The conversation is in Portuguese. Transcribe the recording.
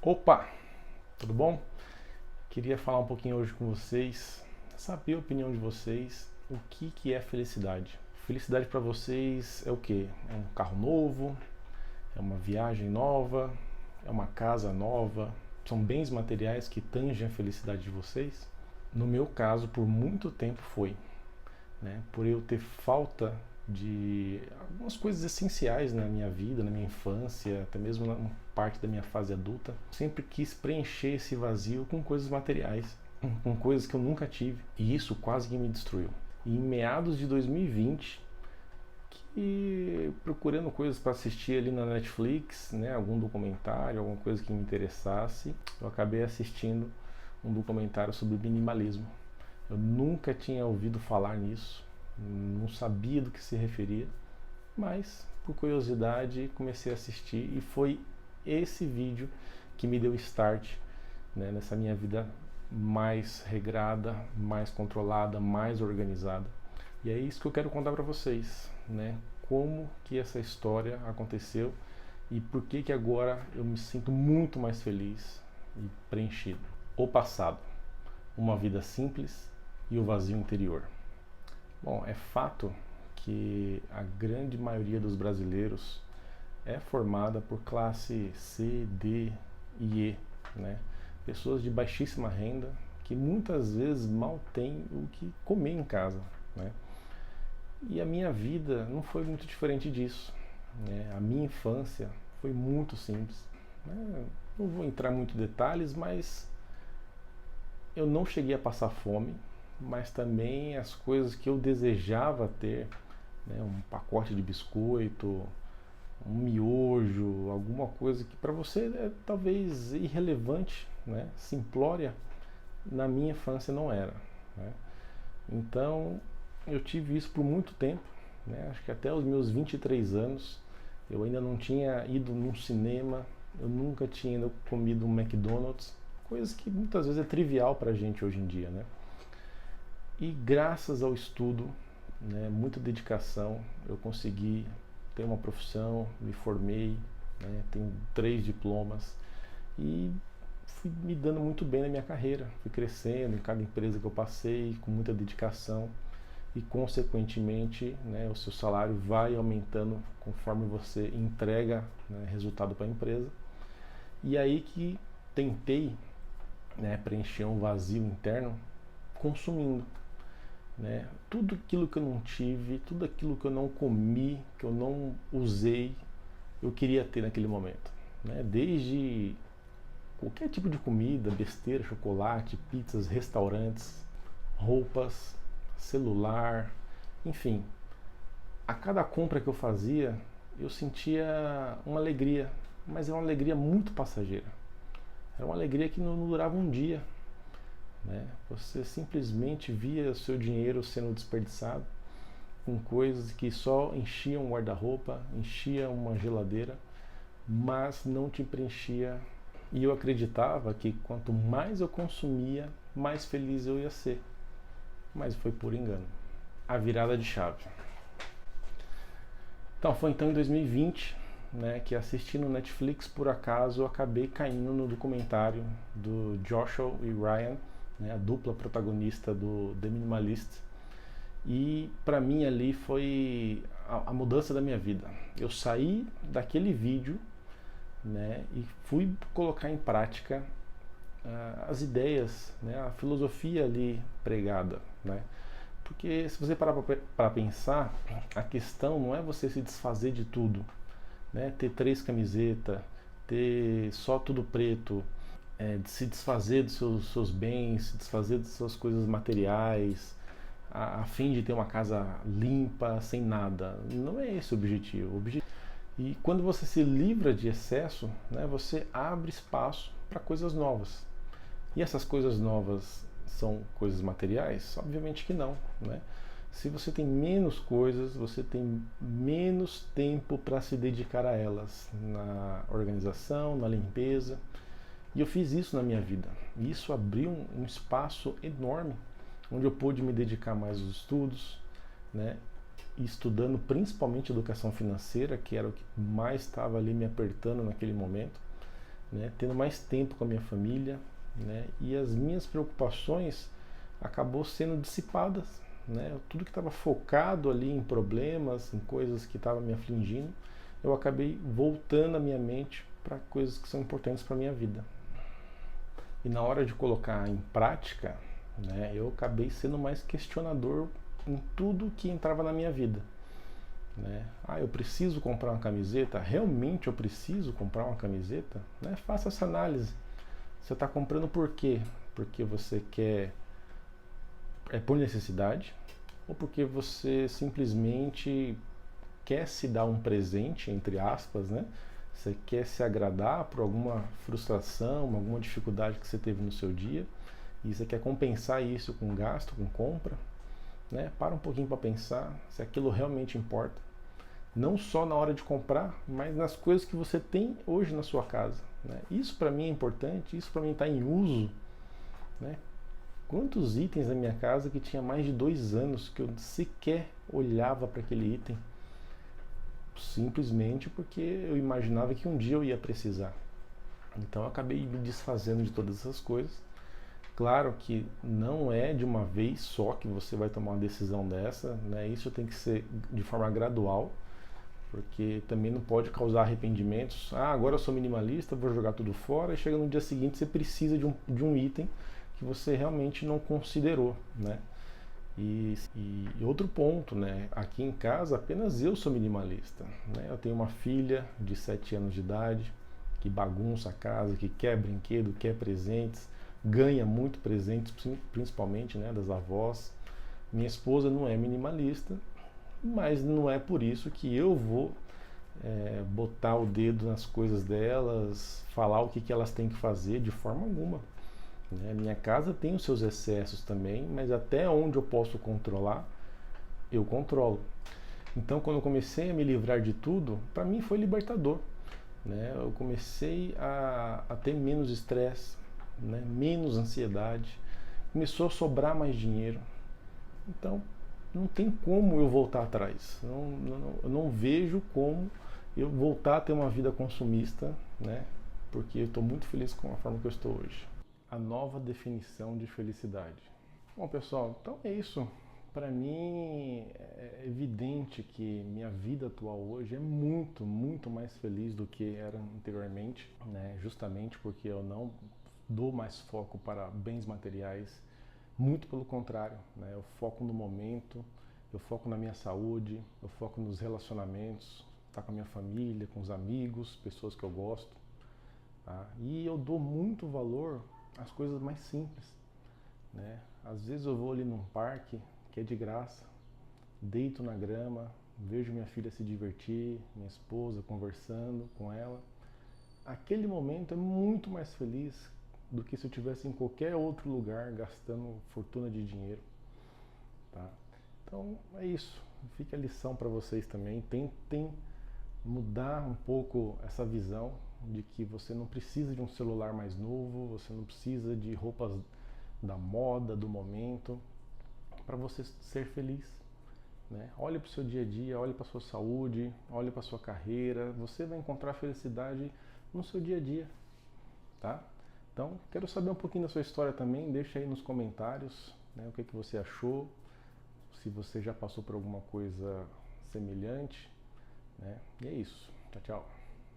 Opa, tudo bom? Queria falar um pouquinho hoje com vocês, saber a opinião de vocês, o que é felicidade. Felicidade para vocês é o quê? É um carro novo? É uma viagem nova? É uma casa nova? São bens materiais que tangem a felicidade de vocês? No meu caso, por muito tempo foi, né? Por eu ter falta de algumas coisas essenciais na minha vida, na minha infância, até mesmo na parte da minha fase adulta, sempre quis preencher esse vazio com coisas materiais, com coisas que eu nunca tive, e isso quase que me destruiu. E em meados de 2020, que procurando coisas para assistir ali na Netflix, né, algum documentário, alguma coisa que me interessasse, eu acabei assistindo um documentário sobre minimalismo. Eu nunca tinha ouvido falar nisso, não sabia do que se referia, mas por curiosidade comecei a assistir e foi esse vídeo que me deu start, né, nessa minha vida mais regrada, mais controlada, mais organizada. E é isso que eu quero contar para vocês, né? Como que essa história aconteceu e por que que agora eu me sinto muito mais feliz e preenchido. O passado, uma vida simples e o vazio interior. Bom, é fato que a grande maioria dos brasileiros é formada por classe C, D e E, né? Pessoas de baixíssima renda que muitas vezes mal têm o que comer em casa, né? E a minha vida não foi muito diferente disso, né? A minha infância foi muito simples, né? Não vou entrar muito em detalhes, mas eu não cheguei a passar fome, mas também as coisas que eu desejava ter, né, um pacote de biscoito, um miojo, alguma coisa que para você é talvez irrelevante, né, simplória, na minha infância não era, né? Então eu tive isso por muito tempo, né, acho que até os meus 23 anos eu ainda não tinha ido num cinema, eu nunca tinha ainda comido um McDonald's, coisas que muitas vezes é trivial para a gente hoje em dia, né? E graças ao estudo, né, muita dedicação, eu consegui ter uma profissão, me formei, né, tenho 3 diplomas e fui me dando muito bem na minha carreira. Fui crescendo em cada empresa que eu passei, com muita dedicação e, consequentemente, né, o seu salário vai aumentando conforme você entrega, né, resultado para a empresa. E aí que tentei, né, preencher um vazio interno consumindo, né? Tudo aquilo que eu não tive, tudo aquilo que eu não comi, que eu não usei, eu queria ter naquele momento, né? Desde qualquer tipo de comida, besteira, chocolate, pizzas, restaurantes, roupas, celular, enfim. A cada compra que eu fazia, eu sentia uma alegria, mas é uma alegria muito passageira. Era uma alegria que não durava um dia, né? Você simplesmente via o seu dinheiro sendo desperdiçado com coisas que só enchiam um guarda-roupa, enchiam uma geladeira, mas não te preenchia. E eu acreditava que quanto mais eu consumia, mais feliz eu ia ser. Mas foi por engano. A virada de chave. Então foi então em 2020, né, que assistindo Netflix, por acaso eu acabei caindo no documentário do Joshua e Ryan, né, a dupla protagonista do The Minimalist. E para mim ali foi a mudança da minha vida. Eu saí daquele vídeo, né, e fui colocar em prática as ideias, né, a filosofia ali pregada, né? Porque se você parar para pensar, a questão não é você se desfazer de tudo, né? Ter 3 camisetas, ter só tudo preto, de se desfazer dos seus bens, se desfazer das suas coisas materiais, a fim de ter uma casa limpa, sem nada. Não é esse o objetivo. E quando você se livra de excesso, né, você abre espaço para coisas novas. E essas coisas novas são coisas materiais? Obviamente que não, né? Se você tem menos coisas, você tem menos tempo para se dedicar a elas, na organização, na limpeza. E eu fiz isso na minha vida. E isso abriu um espaço enorme, onde eu pude me dedicar mais aos estudos, né? E estudando principalmente educação financeira, que era o que mais estava ali me apertando naquele momento. né? Tendo mais tempo com a minha família, né? E as minhas preocupações acabou sendo dissipadas, né? Tudo que estava focado ali em problemas, em coisas que estavam me afligindo, eu acabei voltando a minha mente para coisas que são importantes para a minha vida. E na hora de colocar em prática, né, eu acabei sendo mais questionador em tudo que entrava na minha vida. Né? Ah, eu preciso comprar uma camiseta? Realmente eu preciso comprar uma camiseta? Né? Faça essa análise. Você está comprando por quê? Porque você quer, por necessidade? Ou porque você simplesmente quer se dar um presente, entre aspas, né? Você quer se agradar por alguma frustração, alguma dificuldade que você teve no seu dia e você quer compensar isso com gasto, com compra, né? Para um pouquinho para pensar se aquilo realmente importa. Não só na hora de comprar, mas nas coisas que você tem hoje na sua casa. Né? Isso para mim é importante, isso para mim está em uso. Né? Quantos itens na minha casa que tinha mais de 2 anos que eu sequer olhava para aquele item? Simplesmente porque eu imaginava que um dia eu ia precisar. Então eu acabei me desfazendo de todas essas coisas. Claro que não é de uma vez só que você vai tomar uma decisão dessa, né? Isso tem que ser de forma gradual, porque também não pode causar arrependimentos. Ah, agora eu sou minimalista, vou jogar tudo fora, e chega no dia seguinte você precisa de um item que você realmente não considerou, né? E outro ponto, né? Aqui em casa apenas eu sou minimalista, né? Eu tenho uma filha de 7 anos de idade que bagunça a casa, que quer brinquedo, quer presentes, ganha muito presentes, principalmente, né, das avós. Minha esposa não é minimalista, mas não é por isso que eu vou botar o dedo nas coisas delas, falar o que elas têm que fazer de forma alguma. Né? Minha casa tem os seus excessos também, mas até onde eu posso controlar, eu controlo. Então, quando eu comecei a me livrar de tudo, para mim foi libertador. Né? Eu comecei a ter menos estresse, né? Menos ansiedade, começou a sobrar mais dinheiro. Então, não tem como eu voltar atrás. Eu não vejo como eu voltar a ter uma vida consumista, né? Porque eu estou muito feliz com a forma que eu estou hoje. A nova definição de felicidade. Bom, pessoal, então é isso. Para mim é evidente que minha vida atual hoje é muito, muito mais feliz do que era anteriormente, né? Justamente porque eu não dou mais foco para bens materiais, muito pelo contrário, né? Eu foco no momento, eu foco na minha saúde, eu foco nos relacionamentos, estar com a minha família, com os amigos, pessoas que eu gosto, tá? E eu dou muito valor às coisas mais simples, né? Às vezes eu vou ali num parque que é de graça, deito na grama, vejo minha filha se divertir, minha esposa conversando com ela. Aquele momento é muito mais feliz do que se eu estivesse em qualquer outro lugar gastando fortuna de dinheiro. Tá? Então é isso. Fica a lição para vocês também. Tentem mudar um pouco essa visão de que você não precisa de um celular mais novo, você não precisa de roupas da moda, do momento, para você ser feliz. Né? Olhe para o seu dia a dia, olhe para a sua saúde, olhe para a sua carreira. Você vai encontrar felicidade no seu dia a dia. Tá? Então, quero saber um pouquinho da sua história também. Deixa aí nos comentários, né, o que você achou, se você já passou por alguma coisa semelhante. Né? E é isso. Tchau, tchau.